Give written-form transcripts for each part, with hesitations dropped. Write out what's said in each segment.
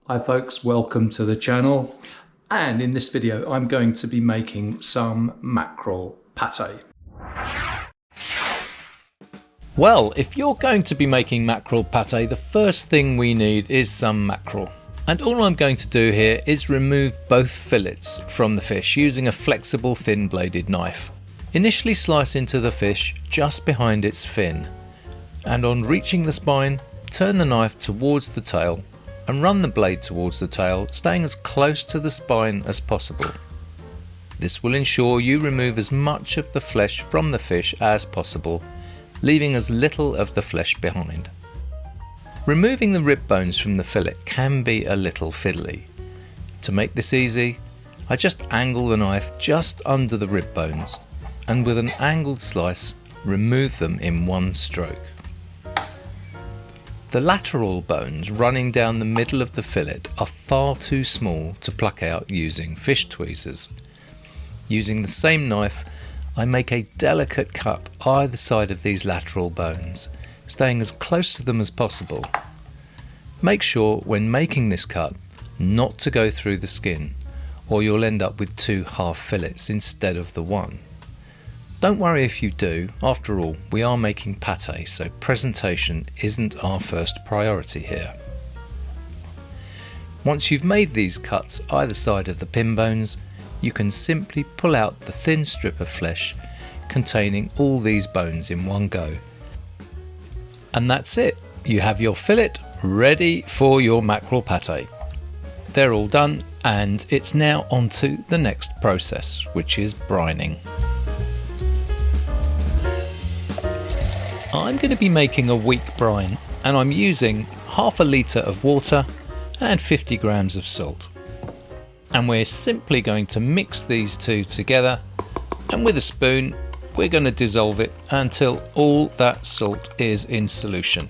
Hi folks, welcome to the channel, and in this video I'm going to be making some mackerel pate. Well, if you're going to be making mackerel pate, the first thing we need is some mackerel. And all I'm going to do here is remove both fillets from the fish using a flexible thin bladed knife. Initially slice into the fish just behind its fin, and on reaching the spine, turn the knife towards the tail and run the blade towards the tail, staying as close to the spine as possible. This will ensure you remove as much of the flesh from the fish as possible, leaving as little of the flesh behind. Removing the rib bones from the fillet can be a little fiddly. To make this easy, I just angle the knife just under the rib bones, and with an angled slice, remove them in one stroke. The lateral bones running down the middle of the fillet are far too small to pluck out using fish tweezers. Using the same knife, I make a delicate cut either side of these lateral bones, staying as close to them as possible. Make sure when making this cut not to go through the skin, or you'll end up with two half fillets instead of the one. Don't worry if you do, after all, we are making pate, so presentation isn't our first priority here. Once you've made these cuts either side of the pin bones, you can simply pull out the thin strip of flesh containing all these bones in one go. And that's it, you have your fillet ready for your mackerel pate. They're all done, and it's now on to the next process, which is brining. I'm going to be making a weak brine, and I'm using half a litre of water and 50 grams of salt. And we're simply going to mix these two together, and with a spoon we're going to dissolve it until all that salt is in solution.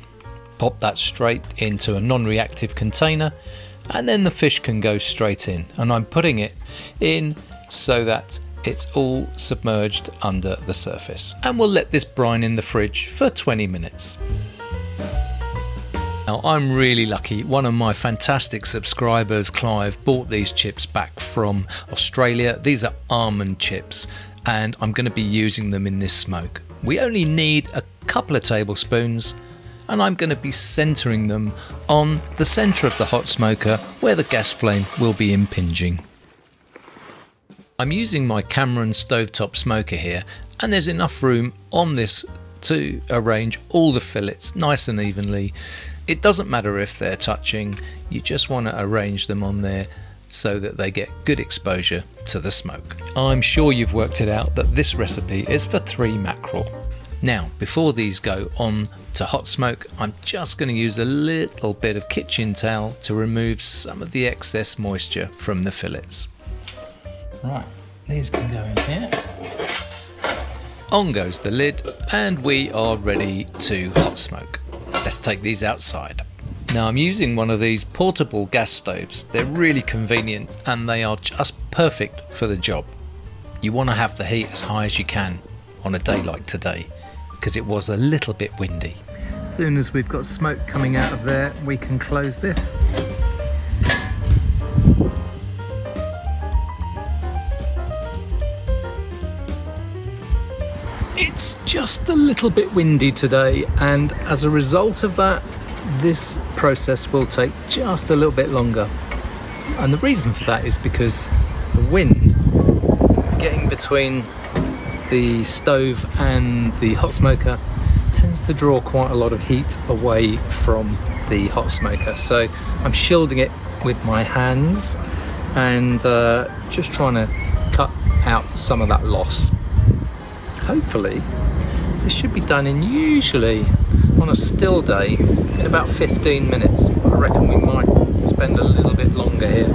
Pop that straight into a non-reactive container, and then the fish can go straight in, and I'm putting it in so that it's all submerged under the surface, and we'll let this brine in the fridge for 20 minutes. Now I'm really lucky, one of my fantastic subscribers, Clive, bought these chips back from Australia. These are almond chips, and I'm going to be using them in this smoke. We only need a couple of tablespoons, and I'm going to be centering them on the centre of the hot smoker where the gas flame will be impinging. I'm using my Cameron stovetop smoker here, and there's enough room on this to arrange all the fillets nice and evenly. It doesn't matter if they're touching, you just want to arrange them on there so that they get good exposure to the smoke. I'm sure you've worked it out that this recipe is for 3 mackerel. Now, before these go on to hot smoke, I'm just going to use a little bit of kitchen towel to remove some of the excess moisture from the fillets. Right, these can go in here. On goes the lid, and we are ready to hot smoke. Let's take these outside. Now I'm using one of these portable gas stoves. They're really convenient, and they are just perfect for the job. You want to have the heat as high as you can on a day like today, because it was a little bit windy. As soon as we've got smoke coming out of there, we can close this. It's just a little bit windy today, and as a result of that, this process will take just a little bit longer. And the reason for that is because the wind getting between the stove and the hot smoker tends to draw quite a lot of heat away from the hot smoker. So I'm shielding it with my hands and just trying to cut out some of that loss. Hopefully this should be done in, usually on a still day, in about 15 minutes. I reckon we might spend a little bit longer here,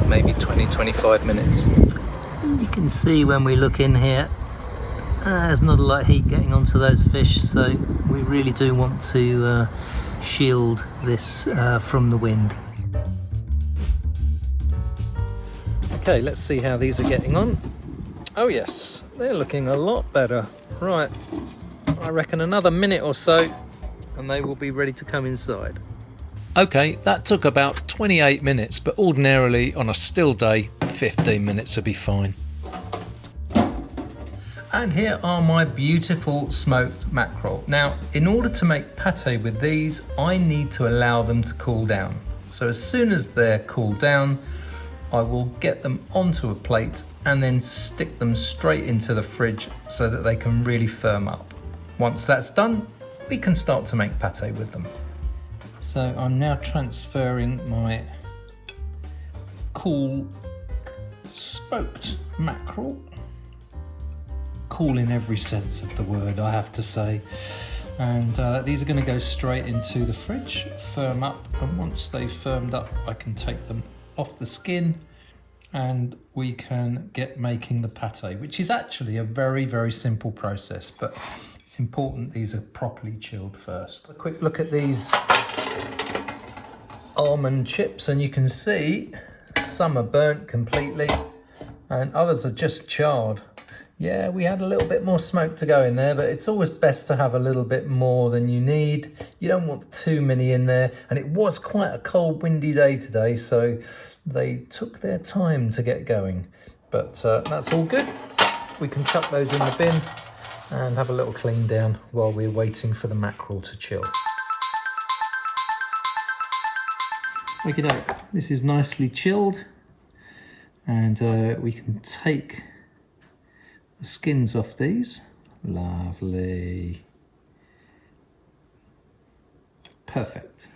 maybe 20-25 minutes. You can see when we look in here, there's not a lot of heat getting onto those fish, so we really do want to shield this from the wind. Okay, let's see how these are getting on. Oh yes, they're looking a lot better. Right, I reckon another minute or so and they will be ready to come inside. Okay, that took about 28 minutes, but ordinarily on a still day, 15 minutes would be fine. And here are my beautiful smoked mackerel. Now, in order to make pate with these, I need to allow them to cool down. So as soon as they're cooled down, I will get them onto a plate and then stick them straight into the fridge so that they can really firm up. Once that's done, we can start to make pate with them. So I'm now transferring my cool smoked mackerel. Cool in every sense of the word, I have to say. And these are going to go straight into the fridge, firm up, and once they've firmed up, I can take them off the skin and we can get making the pate, which is actually a very, very simple process, but it's important these are properly chilled first. A quick look at these almond chips, and you can see some are burnt completely and others are just charred. Yeah, we had a little bit more smoke to go in there, but it's always best to have a little bit more than you need. You don't want too many in there. And it was quite a cold, windy day today, so they took their time to get going. But that's all good. We can chuck those in the bin and have a little clean down while we're waiting for the mackerel to chill. Okay, this is nicely chilled, and we can take the skins off these. Lovely. Perfect.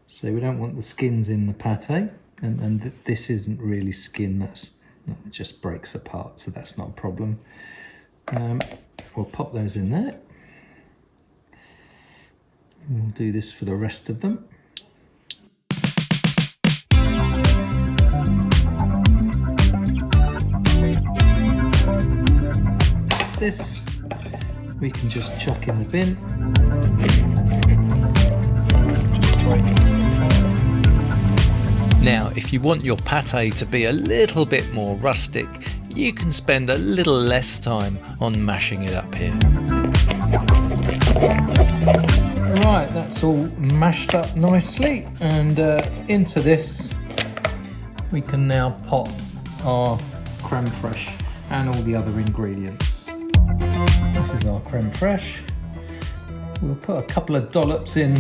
So we don't want the skins in the pate, and this isn't really skin, that just breaks apart, so that's not a problem. We'll pop those in there. We'll do this for the rest of them. This we can just chuck in the bin. Now, if you want your pate to be a little bit more rustic, you can spend a little less time on mashing it up here. Right, that's all mashed up nicely, and into this we can now pop our creme fraiche and all the other ingredients. This is our creme fraiche. We'll put a couple of dollops in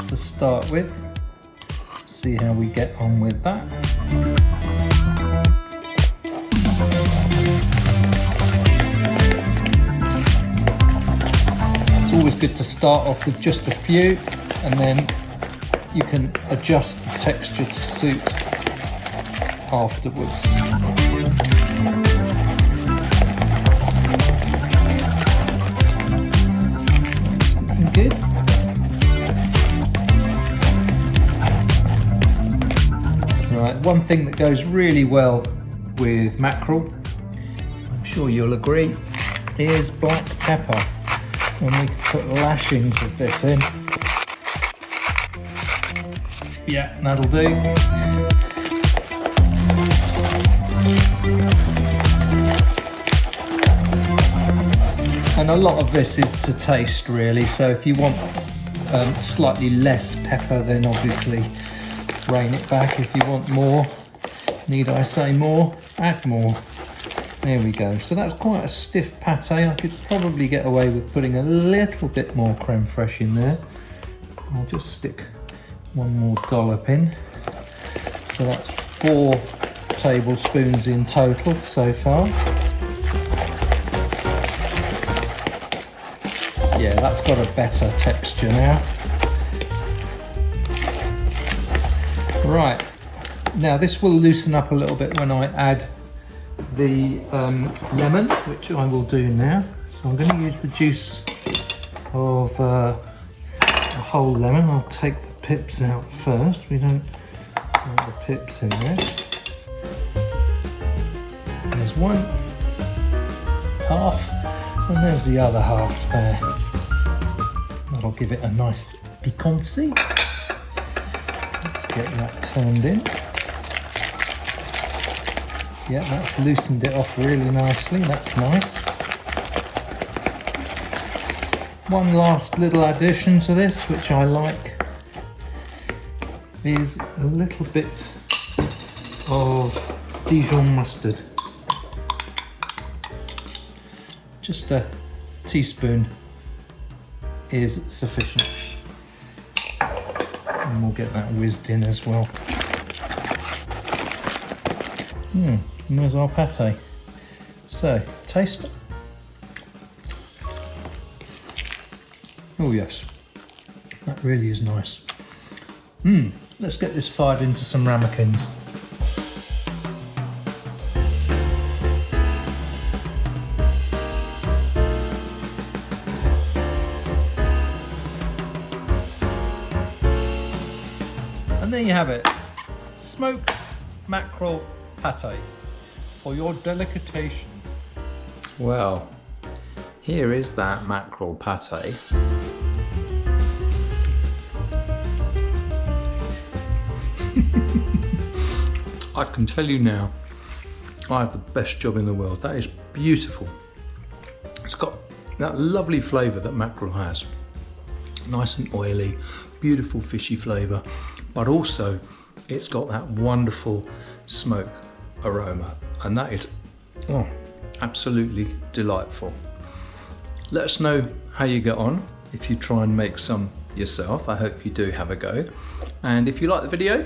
to start with. See how we get on with that. It's always good to start off with just a few, and then you can adjust the texture to suit afterwards. Good. Right, one thing that goes really well with mackerel, I'm sure you'll agree, is black pepper. And we can put lashings of this in. Yeah, that'll do. And a lot of this is to taste, really, so if you want slightly less pepper, then obviously rein it back. If you want more, need I say more, add more. There we go. So that's quite a stiff pate. I could probably get away with putting a little bit more creme fraiche in there. I'll just stick one more dollop in. So that's 4 tablespoons in total so far. Yeah, that's got a better texture now. Right, now this will loosen up a little bit when I add the lemon, which I will do now. So I'm going to use the juice of a whole lemon. I'll take the pips out first. We don't want the pips in there. There's one half, and there's the other half there. That'll give it a nice piquancy. Let's get that turned in. Yeah, that's loosened it off really nicely. That's nice. One last little addition to this, which I like, is a little bit of Dijon mustard. Just a teaspoon is sufficient. And we'll get that whizzed in as well. And there's our pate. So, taste. Oh yes, that really is nice. Let's get this fired into some ramekins. And there you have it, smoked mackerel pate for your delectation. Well, here is that mackerel pate. I can tell you now, I have the best job in the world. That is beautiful. It's got that lovely flavour that mackerel has. Nice and oily, beautiful fishy flavour, but also it's got that wonderful smoke aroma, and that is absolutely delightful. Let us know how you get on if you try and make some yourself. I hope you do have a go. And if you like the video,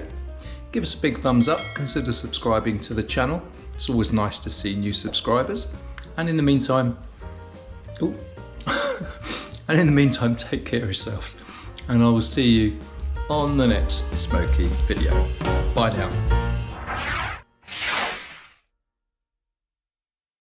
give us a big thumbs up, consider subscribing to the channel. It's always nice to see new subscribers. And in the meantime, take care of yourselves. And I will see you on the next smoky video. Bye now.